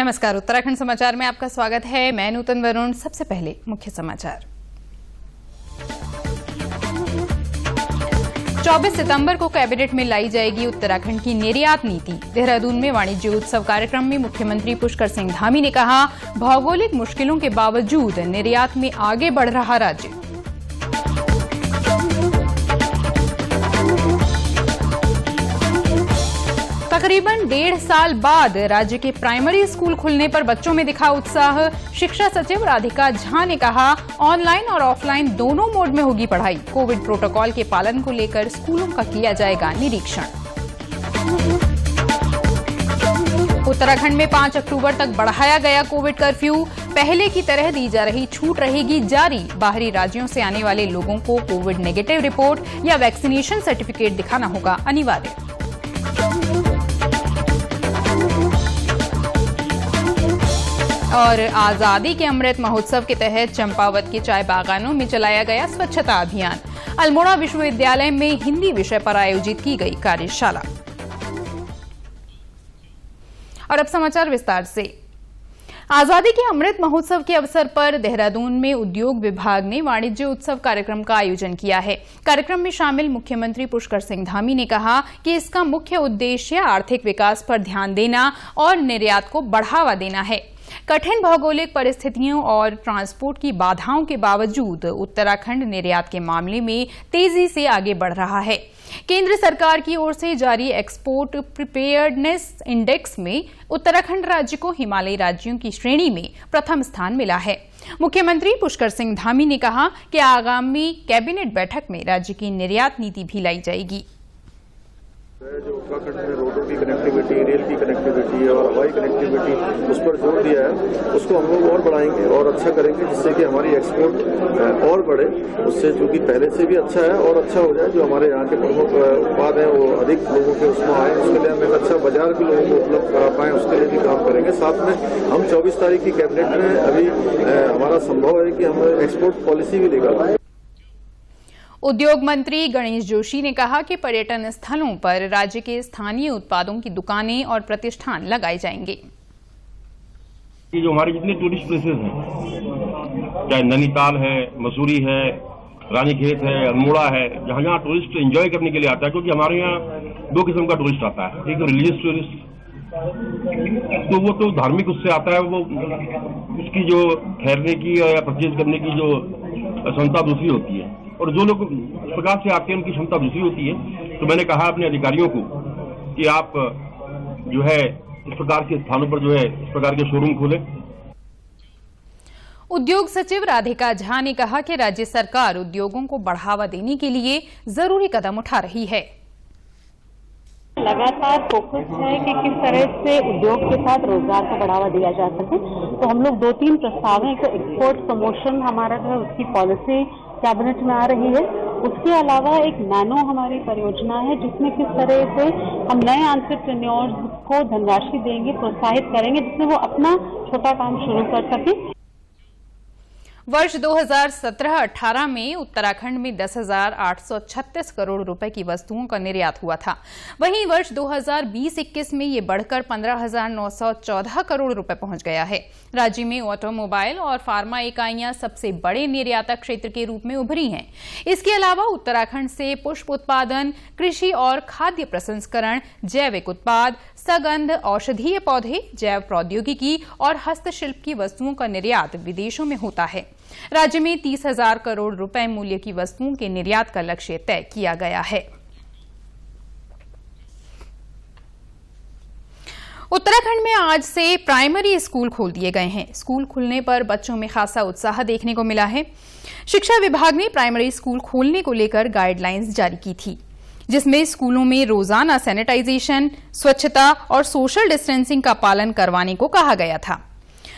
नमस्कार, उत्तराखंड समाचार में आपका स्वागत है। मैं नूतन वरुण। सबसे पहले मुख्य समाचार। 24 सितंबर को कैबिनेट में लाई जाएगी उत्तराखंड की निर्यात नीति। देहरादून में वाणिज्य उत्सव कार्यक्रम में मुख्यमंत्री पुष्कर सिंह धामी ने कहा, भौगोलिक मुश्किलों के बावजूद निर्यात में आगे बढ़ रहा राज्य। तकरीबन 1.5 साल बाद राज्य के प्राइमरी स्कूल खुलने पर बच्चों में दिखा उत्साह। शिक्षा सचिव राधिका झा ने कहा, ऑनलाइन और ऑफलाइन दोनों मोड में होगी पढ़ाई। कोविड प्रोटोकॉल के पालन को लेकर स्कूलों का किया जाएगा निरीक्षण। उत्तराखंड में 5 अक्टूबर तक बढ़ाया गया कोविड कर्फ्यू। पहले की तरह दी जा रही छूट रहेगी जारी। बाहरी राज्यों से आने वाले लोगों को कोविड नेगेटिव रिपोर्ट या वैक्सीनेशन सर्टिफिकेट दिखाना होगा अनिवार्य। और आजादी के अमृत महोत्सव के तहत चंपावत के चाय बागानों में चलाया गया स्वच्छता अभियान। अल्मोड़ा विश्वविद्यालय में हिंदी विषय पर आयोजित की गई कार्यशाला। और अब समाचार विस्तार से। आजादी के अमृत महोत्सव के अवसर पर देहरादून में उद्योग विभाग ने वाणिज्य उत्सव कार्यक्रम का आयोजन किया है। कार्यक्रम में शामिल मुख्यमंत्री पुष्कर सिंह धामी ने कहा कि इसका मुख्य उद्देश्य आर्थिक विकास पर ध्यान देना और निर्यात को बढ़ावा देना है। कठिन भौगोलिक परिस्थितियों और ट्रांसपोर्ट की बाधाओं के बावजूद उत्तराखंड निर्यात के मामले में तेजी से आगे बढ़ रहा है। केंद्र सरकार की ओर से जारी एक्सपोर्ट प्रिपेयर्डनेस इंडेक्स में उत्तराखंड राज्य को हिमालयी राज्यों की श्रेणी में प्रथम स्थान मिला है। मुख्यमंत्री पुष्कर सिंह धामी ने कहा कि आगामी कैबिनेट बैठक में राज्य की निर्यात नीति भी लाई जाएगी। जो उत्तराखंड में रोडों की कनेक्टिविटी, रेल की कनेक्टिविटी और हवाई कनेक्टिविटी, उस पर जोर दिया है, उसको हम लोग और बढ़ाएंगे और अच्छा करेंगे, जिससे कि हमारी एक्सपोर्ट और बढ़े। उससे जो कि पहले से भी अच्छा है और अच्छा हो जाए। जो हमारे यहाँ के प्रमुख उत्पाद हैं वो अधिक लोगों के उसमें आए, उसके लिए हम एक अच्छा बाजार भी लोगों को उपलब्ध करा पाएं, उसके लिए भी काम करेंगे। साथ में हम 24 तारीख की कैबिनेट में अभी हमारा संभव है कि हम एक्सपोर्ट पॉलिसी भी लेकर आए। उद्योग मंत्री गणेश जोशी ने कहा कि पर्यटन स्थलों पर राज्य के स्थानीय उत्पादों की दुकानें और प्रतिष्ठान लगाए जाएंगे। जो हमारे जितने टूरिस्ट प्लेसेस हैं, चाहे नैनीताल है, मसूरी है, रानीखेत है, अल्मोड़ा है, जहाँ जहाँ टूरिस्ट एंजॉय करने के लिए आता है, क्योंकि हमारे यहाँ 2 किस्म का टूरिस्ट आता है। एक रिलीजियस टूरिस्ट, तो वो तो धार्मिक उससे आता है, वो उसकी जो ठहरने की या परचेज करने की जो क्षमता दूसरी होती है, और जो लोग इस प्रकार से आते हैं उनकी क्षमता दूसरी होती है। तो मैंने कहा अपने अधिकारियों को कि आप जो है इस प्रकार के स्थानों पर जो है इस प्रकार के शोरूम खोलें। उद्योग सचिव राधिका झा ने कहा कि राज्य सरकार उद्योगों को बढ़ावा देने के लिए जरूरी कदम उठा रही है। लगातार फोकस है कि किस तरह से उद्योग के साथ रोजगार को बढ़ावा दिया जा सके। तो हम लोग 2-3 प्रस्ताव हैं। तो एक्सपोर्ट प्रमोशन हमारा जो है उसकी पॉलिसी कैबिनेट में आ रही है। उसके अलावा एक नैनो हमारी परियोजना है, जिसमें किस तरह से हम नए एंटरप्रेन्योर्स को धनराशि देंगे, प्रोत्साहित करेंगे, जिसमें वो अपना छोटा काम शुरू कर सके। वर्ष 2017-18 में उत्तराखंड में 10,836 करोड़ रुपए की वस्तुओं का निर्यात हुआ था। वहीं वर्ष 2020-21 में ये बढ़कर 15,914 करोड़ रुपए पहुंच गया है। राज्य में ऑटोमोबाइल और फार्मा इकाइयां सबसे बड़े निर्यातक क्षेत्र के रूप में उभरी हैं। इसके अलावा उत्तराखंड से पुष्प उत्पादन, कृषि और खाद्य प्रसंस्करण, जैविक उत्पाद, सगंध, औषधीय पौधे, जैव प्रौद्योगिकी और हस्तशिल्प की वस्तुओं का निर्यात विदेशों में होता है। राज्य में 30,000 करोड़ रुपए मूल्य की वस्तुओं के निर्यात का लक्ष्य तय किया गया है। उत्तराखंड में आज से प्राइमरी स्कूल खोल दिए गए हैं। स्कूल खुलने पर बच्चों में खासा उत्साह देखने को मिला है। शिक्षा विभाग ने प्राइमरी स्कूल खोलने को लेकर गाइडलाइंस जारी की थी, जिसमें स्कूलों में रोजाना सैनिटाइजेशन, स्वच्छता और सोशल डिस्टेंसिंग का पालन करवाने को कहा गया था।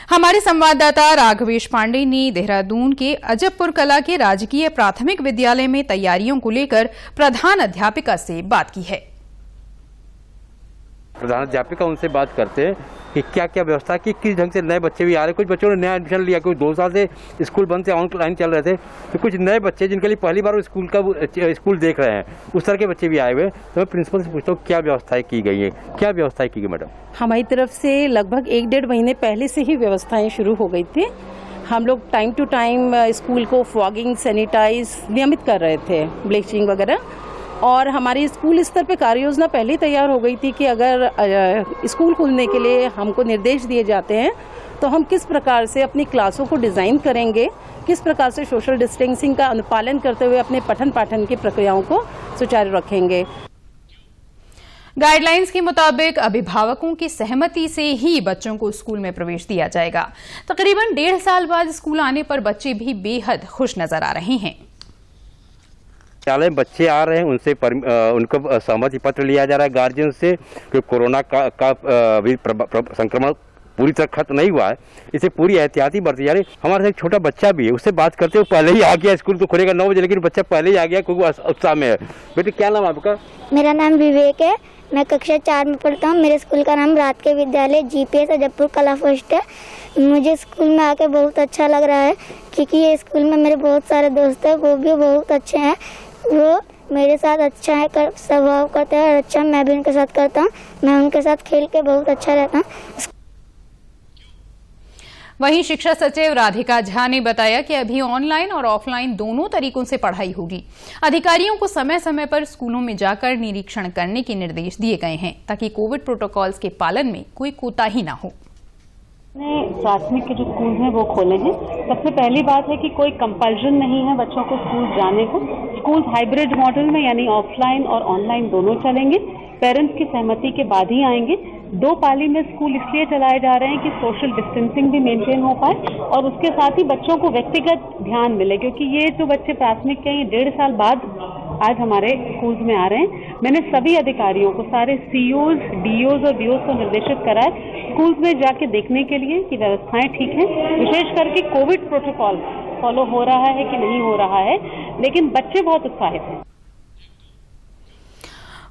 हमारे संवाददाता राघवेश पांडे ने देहरादून के अजबपुर कला के राजकीय प्राथमिक विद्यालय में तैयारियों को लेकर प्रधान अध्यापिका से बात की है। प्रधानाध्यापिका उनसे बात करते हैं कि क्या क्या व्यवस्था है, किस ढंग से नए बच्चे भी आ रहे हैं। कुछ बच्चों ने नया एडमिशन लिया, कुछ 2 साल से स्कूल बंद से ऑनलाइन चल रहे थे, तो कुछ नए बच्चे जिनके लिए पहली बार वो स्कूल देख रहे हैं, उस तरह के बच्चे भी आए हुए। तो मैं प्रिंसिपल से पूछता हूँ क्या व्यवस्थाएं की गई है, क्या व्यवस्थाएं की गई मैडम? हमारी तरफ से लगभग 1-1.5 महीने पहले से ही व्यवस्थाएं शुरू हो गई थी। हम लोग टाइम टू टाइम स्कूल को फॉगिंग, सैनिटाइज नियमित कर रहे थे, ब्लीचिंग वगैरह। और हमारी स्कूल स्तर पे कार्य योजना पहले ही तैयार हो गई थी कि अगर स्कूल खुलने के लिए हमको निर्देश दिए जाते हैं तो हम किस प्रकार से अपनी क्लासों को डिज़ाइन करेंगे, किस प्रकार से सोशल डिस्टेंसिंग का अनुपालन करते हुए अपने पठन पाठन की प्रक्रियाओं को सुचारू रखेंगे। गाइडलाइंस के मुताबिक अभिभावकों की सहमति से ही बच्चों को स्कूल में प्रवेश दिया जाएगा। तकरीबन 1.5 साल बाद स्कूल आने पर बच्चे भी बेहद खुश नजर आ रहे हैं। विद्यालय बच्चे आ रहे हैं, उनसे उनको सहमति पत्र लिया जा रहा है गार्जियन से, कि कोरोना का भी संक्रमण पूरी तरह खत्म नहीं हुआ है, इसे पूरी एहतियाती बरती जा रही है। हमारे साथ एक छोटा बच्चा भी है, उससे बात करते हुए पहले ही आ गया, स्कूल तो खुलेगा 9 बजे, लेकिन बच्चा पहले ही आ गया क्योंकि उत्साह में है। बेटे क्या नाम आपका? मेरा नाम विवेक है, मैं कक्षा 4 में पढ़ता हूँ। मेरे स्कूल का नाम रात के विद्यालय GPS अजबपुर कला फर्स्ट है। मुझे स्कूल में आके बहुत अच्छा लग रहा है क्योंकि ये स्कूल में मेरे बहुत सारे दोस्त हैं, वो भी बहुत अच्छे हैं, वो मेरे साथ अच्छा है स्वभाव करते हैं और अच्छा मैं भी उनके साथ करता हूँ। मैं उनके साथ खेल के बहुत अच्छा रहता हूँ। वहीं शिक्षा सचिव राधिका झा ने बताया कि अभी ऑनलाइन और ऑफलाइन दोनों तरीकों से पढ़ाई होगी। अधिकारियों को समय समय पर स्कूलों में जाकर निरीक्षण करने के निर्देश दिए गए हैं ताकि कोविड प्रोटोकॉल्स के पालन में कोई कोताही न हो। प्राथमिक के जो स्कूल हैं वो खोले हैं। सबसे पहली बात है कि कोई कंपल्शन नहीं है बच्चों को स्कूल जाने को। स्कूल हाइब्रिड मॉडल में यानी ऑफलाइन और ऑनलाइन दोनों चलेंगे। पेरेंट्स की सहमति के बाद ही आएंगे। 2 पाली में स्कूल इसलिए चलाए जा रहे हैं कि सोशल डिस्टेंसिंग भी मेंटेन हो पाए और उसके साथ ही बच्चों को व्यक्तिगत ध्यान मिले, क्योंकि ये जो बच्चे प्राथमिक के 1.5 साल बाद आज हमारे स्कूल्स में आ रहे हैं। मैंने सभी अधिकारियों को, सारे COs, DOs और BOs को निर्देशित करा है स्कूल्स में जाके देखने के लिए कि व्यवस्थाएं ठीक हैं, विशेष करके कोविड प्रोटोकॉल फॉलो हो रहा है कि नहीं हो रहा है। लेकिन बच्चे बहुत उत्साहित हैं।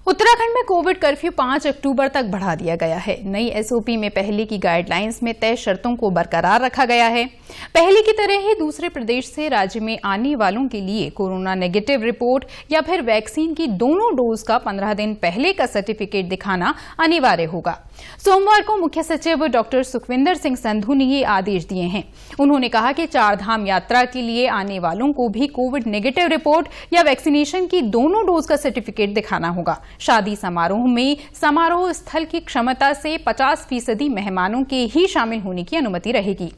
उत्तराखंड में कोविड कर्फ्यू 5 अक्टूबर तक बढ़ा दिया गया है। नई SOP में पहले की गाइडलाइंस में तय शर्तों को बरकरार रखा गया है। पहले की तरह ही दूसरे प्रदेश से राज्य में आने वालों के लिए कोरोना नेगेटिव रिपोर्ट या फिर वैक्सीन की दोनों डोज का 15 दिन पहले का सर्टिफिकेट दिखाना अनिवार्य होगा। सोमवार को मुख्य सचिव डॉक्टर सुखविंदर सिंह संधू ने ये आदेश दिए हैं। उन्होंने कहा कि 4 धाम यात्रा के लिए आने वालों को भी कोविड नेगेटिव रिपोर्ट या वैक्सीनेशन की दोनों डोज का सर्टिफिकेट दिखाना होगा। शादी समारोह में समारोह स्थल की क्षमता से 50% मेहमानों के ही शामिल होने की अनुमति रहेगी।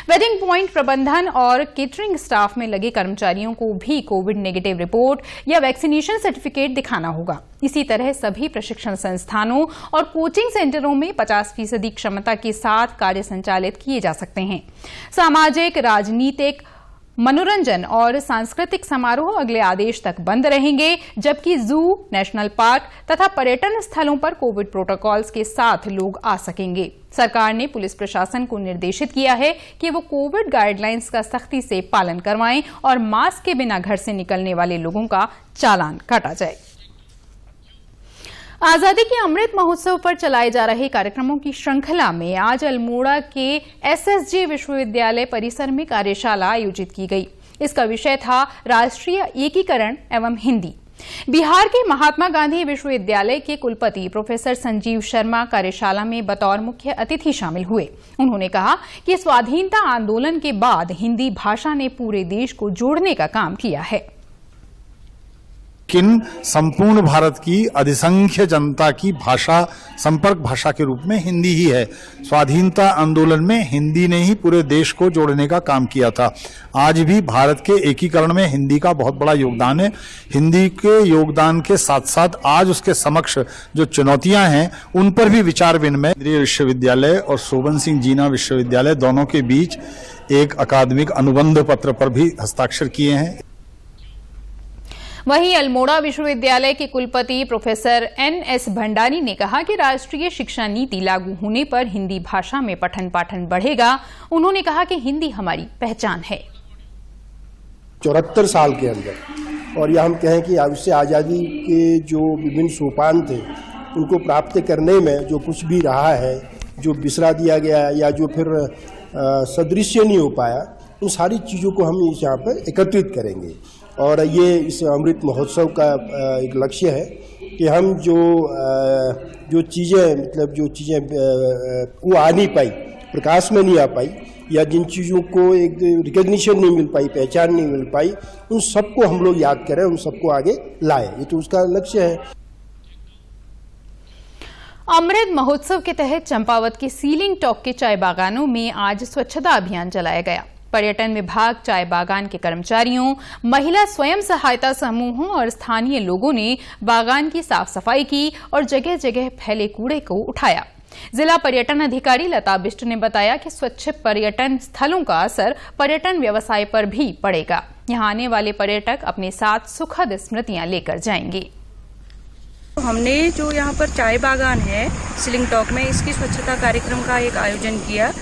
वेडिंग पॉइंट प्रबंधन और केटरिंग स्टाफ में लगे कर्मचारियों को भी कोविड नेगेटिव रिपोर्ट या वैक्सीनेशन सर्टिफिकेट दिखाना होगा। इसी तरह सभी प्रशिक्षण संस्थानों और कोचिंग सेंटरों में 50% क्षमता के साथ कार्य संचालित किए जा सकते हैं। सामाजिक, राजनीतिक, मनोरंजन और सांस्कृतिक समारोह अगले आदेश तक बंद रहेंगे, जबकि जू, नेशनल पार्क तथा पर्यटन स्थलों पर कोविड प्रोटोकॉल्स के साथ लोग आ सकेंगे। सरकार ने पुलिस प्रशासन को निर्देशित किया है कि वो कोविड गाइडलाइंस का सख्ती से पालन करवाएं और मास्क के बिना घर से निकलने वाले लोगों का चालान काटा जाए। आजादी के अमृत महोत्सव पर चलाए जा रहे कार्यक्रमों की श्रृंखला में आज अल्मोड़ा के SSJ विश्वविद्यालय परिसर में कार्यशाला आयोजित की गई। इसका विषय था राष्ट्रीय एकीकरण एवं हिंदी। बिहार के महात्मा गांधी विश्वविद्यालय के कुलपति प्रोफेसर संजीव शर्मा कार्यशाला में बतौर मुख्य अतिथि शामिल हुए। उन्होंने कहा कि स्वाधीनता आंदोलन के बाद हिंदी भाषा ने पूरे देश को जोड़ने का काम किया है। लेकिन संपूर्ण भारत की अधिसंख्य जनता की भाषा, संपर्क भाषा के रूप में हिंदी ही है। स्वाधीनता आंदोलन में हिंदी ने ही पूरे देश को जोड़ने का काम किया था। आज भी भारत के एकीकरण में हिंदी का बहुत बड़ा योगदान है। हिंदी के योगदान के साथ साथ आज उसके समक्ष जो चुनौतियां हैं उन पर भी विचार विनिमय केंद्रीय विश्वविद्यालय और शोभन सिंह जीना विश्वविद्यालय दोनों के बीच एक अकादमिक अनुबंध पत्र पर भी हस्ताक्षर किए हैं। वहीं अल्मोड़ा विश्वविद्यालय के कुलपति प्रोफेसर NS भंडारी ने कहा कि राष्ट्रीय शिक्षा नीति लागू होने पर हिंदी भाषा में पठन पाठन बढ़ेगा। उन्होंने कहा कि हिंदी हमारी पहचान है। 74 साल के अंदर, और यह हम कहें कि उससे आज़ादी के जो विभिन्न सोपान थे उनको प्राप्त करने में जो कुछ भी रहा है, जो बिसरा दिया गया या जो फिर सदृश्य नहीं हो पाया, उन सारी चीज़ों को हम इस यहाँ पर एकत्रित करेंगे। और ये इस अमृत महोत्सव का एक लक्ष्य है कि हम जो चीज़ें मतलब जो चीज़ें वो आ नहीं पाई, प्रकाश में नहीं आ पाई, या जिन चीज़ों को एक रिकग्निशन नहीं मिल पाई, पहचान नहीं मिल पाई, उन सबको हम लोग याद करें, उन सबको आगे लाएं। ये तो उसका लक्ष्य है। अमृत महोत्सव के तहत चंपावत के सीलिंग टॉक के चाय बागानों में आज स्वच्छता अभियान चलाया गया। पर्यटन विभाग, चाय बागान के कर्मचारियों, महिला स्वयं सहायता समूहों और स्थानीय लोगों ने बागान की साफ सफाई की और जगह जगह फैले कूड़े को उठाया। जिला पर्यटन अधिकारी लता बिष्ट ने बताया कि स्वच्छ पर्यटन स्थलों का असर पर्यटन व्यवसाय पर भी पड़ेगा। यहाँ आने वाले पर्यटक अपने साथ सुखद स्मृतियां लेकर जाएंगे। हमने जो यहाँ पर चाय बागान है सीलिंग टॉक में, इसकी स्वच्छता कार्यक्रम का एक आयोजन किया।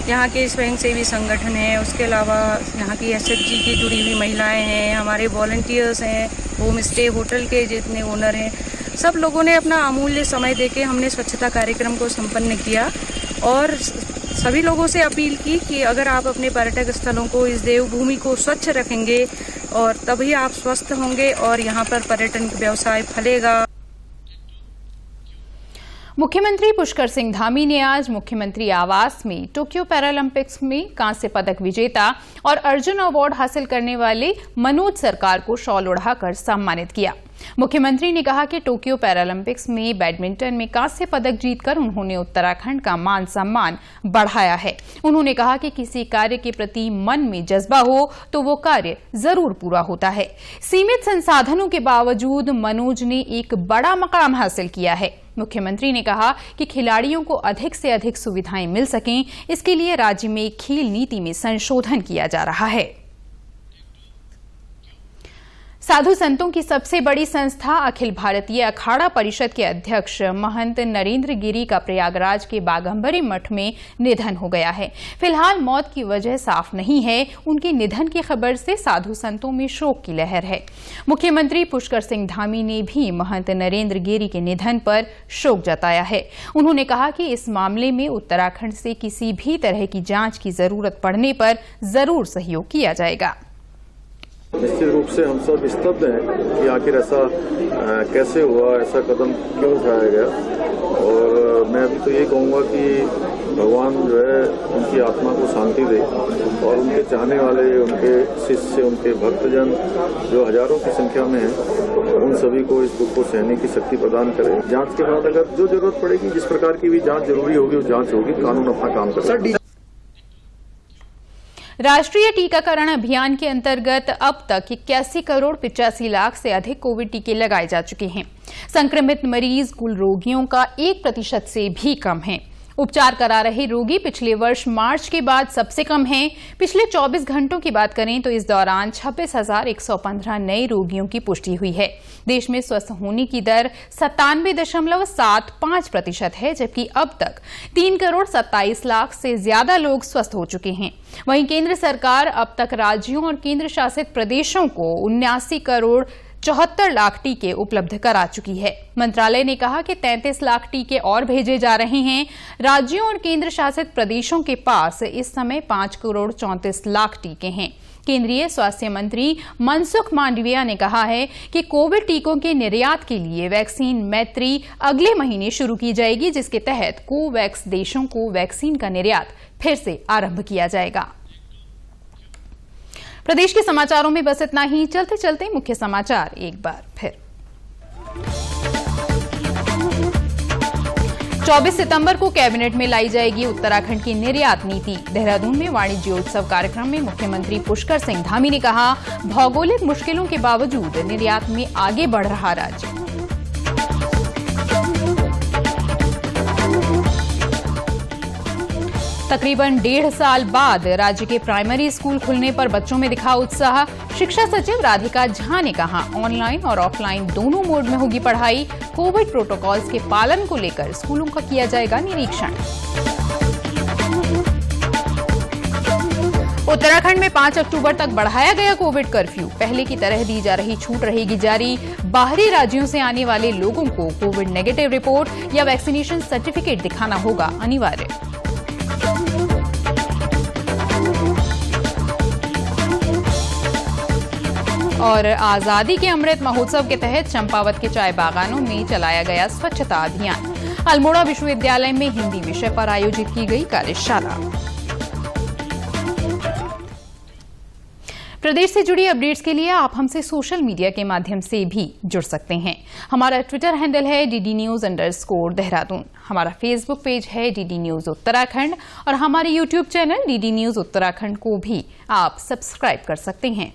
यहाँ के स्वयंसेवी संगठन हैं, उसके अलावा यहाँ की एसएचजी की जुड़ी हुई महिलाएं हैं, हमारे वॉलंटियर्स हैं, होम स्टे होटल के जितने ओनर हैं, सब लोगों ने अपना अमूल्य समय देके हमने स्वच्छता कार्यक्रम को संपन्न किया। और सभी लोगों से अपील की कि अगर आप अपने पर्यटक स्थलों को, इस देवभूमि को स्वच्छ रखेंगे और तभी आप स्वस्थ होंगे और यहाँ पर पर्यटन व्यवसाय फलेगा। मुख्यमंत्री पुष्कर सिंह धामी ने आज मुख्यमंत्री आवास में टोक्यो पैरालंपिक्स में कांस्य पदक विजेता और अर्जुन अवार्ड हासिल करने वाले मनोज सरकार को शॉल ओढ़ाकर सम्मानित किया। मुख्यमंत्री ने कहा कि टोक्यो पैरालंपिक्स में बैडमिंटन में कांस्य पदक जीतकर उन्होंने उत्तराखंड का मान सम्मान बढ़ाया है। उन्होंने कहा कि किसी कार्य के प्रति मन में जज्बा हो तो वो कार्य जरूर पूरा होता है। सीमित संसाधनों के बावजूद मनोज ने एक बड़ा मकाम हासिल किया है। मुख्यमंत्री ने कहा कि खिलाड़ियों को अधिक से अधिक सुविधाएं मिल सकें, इसके लिए राज्य में खेल नीति में संशोधन किया जा रहा है। साधु संतों की सबसे बड़ी संस्था अखिल भारतीय अखाड़ा परिषद के अध्यक्ष महंत नरेंद्र गिरी का प्रयागराज के बाघंबरी मठ में निधन हो गया है। फिलहाल मौत की वजह साफ नहीं है। उनके निधन की खबर से साधु संतों में शोक की लहर है। मुख्यमंत्री पुष्कर सिंह धामी ने भी महंत नरेंद्र गिरी के निधन पर शोक जताया है। उन्होंने कहा कि इस मामले में उत्तराखंड से किसी भी तरह की जांच की जरूरत पड़ने पर जरूर सहयोग किया जाएगा। निश्चित रूप से हम सब स्तब्ध हैं कि आखिर ऐसा कैसे हुआ, ऐसा कदम क्यों उठाया गया। और मैं अभी तो ये कहूँगा कि भगवान जो है उनकी आत्मा को शांति दे और उनके चाहने वाले, उनके शिष्य, उनके भक्तजन जो हजारों की संख्या में हैं, उन सभी को इस दुख को सहने की शक्ति प्रदान करे। जांच के बाद अगर जो जरूरत पड़ेगी, जिस प्रकार की भी जांच जरूरी होगी, वो जांच होगी। कानून अपना काम करेगा। राष्ट्रीय टीकाकरण अभियान के अंतर्गत अब तक 81 करोड़ 85 लाख से अधिक कोविड टीके लगाए जा चुके हैं। संक्रमित मरीज कुल रोगियों का 1% से भी कम है। उपचार करा रहे रोगी पिछले वर्ष मार्च के बाद सबसे कम हैं। पिछले 24 घंटों की बात करें तो इस दौरान 26,115 नए रोगियों की पुष्टि हुई है। देश में स्वस्थ होने की दर 97.75% है, जबकि अब तक 3 करोड़ 27 लाख से ज्यादा लोग स्वस्थ हो चुके हैं। वहीं केंद्र सरकार अब तक राज्यों और केंद्र शासित प्रदेशों को 79 करोड़ 74 लाख टीके उपलब्ध करा चुकी है। मंत्रालय ने कहा कि 33 लाख टीके और भेजे जा रहे हैं। राज्यों और केंद्र शासित प्रदेशों के पास इस समय 5 करोड़ 34 लाख टीके हैं। केंद्रीय स्वास्थ्य मंत्री मनसुख मांडविया ने कहा है कि कोविड टीकों के निर्यात के लिए वैक्सीन मैत्री अगले महीने शुरू की जाएगी, जिसके तहत कोवैक्स देशों को वैक्सीन का निर्यात फिर से आरंभ किया जाएगा। प्रदेश के समाचारों में बस इतना ही। चलते चलते मुख्य समाचार एक बार फिर। 24 सितंबर को कैबिनेट में लाई जाएगी उत्तराखंड की निर्यात नीति। देहरादून में वाणिज्योत्सव कार्यक्रम में मुख्यमंत्री पुष्कर सिंह धामी ने कहा, भौगोलिक मुश्किलों के बावजूद निर्यात में आगे बढ़ रहा राज्य। तकरीबन 1.5 साल बाद राज्य के प्राइमरी स्कूल खुलने पर बच्चों में दिखा उत्साह। शिक्षा सचिव राधिका झा ने कहा, ऑनलाइन और ऑफलाइन दोनों मोड में होगी पढ़ाई। कोविड प्रोटोकॉल्स के पालन को लेकर स्कूलों का किया जाएगा निरीक्षण। उत्तराखंड में 5 अक्टूबर तक बढ़ाया गया कोविड कर्फ्यू। पहले की तरह दी जा रही छूट रहेगी जारी। बाहरी राज्यों से आने वाले लोगों को कोविड नेगेटिव रिपोर्ट या वैक्सीनेशन सर्टिफिकेट दिखाना होगा अनिवार्य। और आजादी के अमृत महोत्सव के तहत चंपावत के चाय बागानों में चलाया गया स्वच्छता अभियान। अल्मोड़ा विश्वविद्यालय में हिंदी विषय पर आयोजित की गई कार्यशाला। प्रदेश से जुड़ी अपडेट्स के लिए आप हमसे सोशल मीडिया के माध्यम से भी जुड़ सकते हैं। हमारा ट्विटर हैंडल है DD News_देहरादून। हमारा फेसबुक पेज है DD News उत्तराखंड और हमारे YouTube channel DD News Uttarakhand को भी आप सब्सक्राइब कर सकते हैं।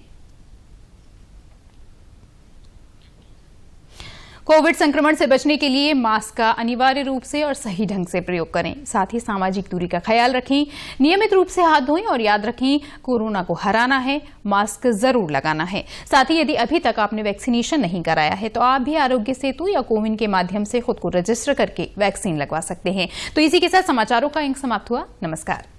कोविड संक्रमण से बचने के लिए मास्क का अनिवार्य रूप से और सही ढंग से प्रयोग करें। साथ ही सामाजिक दूरी का ख्याल रखें, नियमित रूप से हाथ धोएं और याद रखें, कोरोना को हराना है, मास्क जरूर लगाना है। साथ ही यदि अभी तक आपने वैक्सीनेशन नहीं कराया है तो आप भी आरोग्य सेतु या कोविन के माध्यम से खुद को रजिस्टर करके वैक्सीन लगवा सकते हैं। तो इसी के साथ समाचारों का अंक समाप्त हुआ। नमस्कार।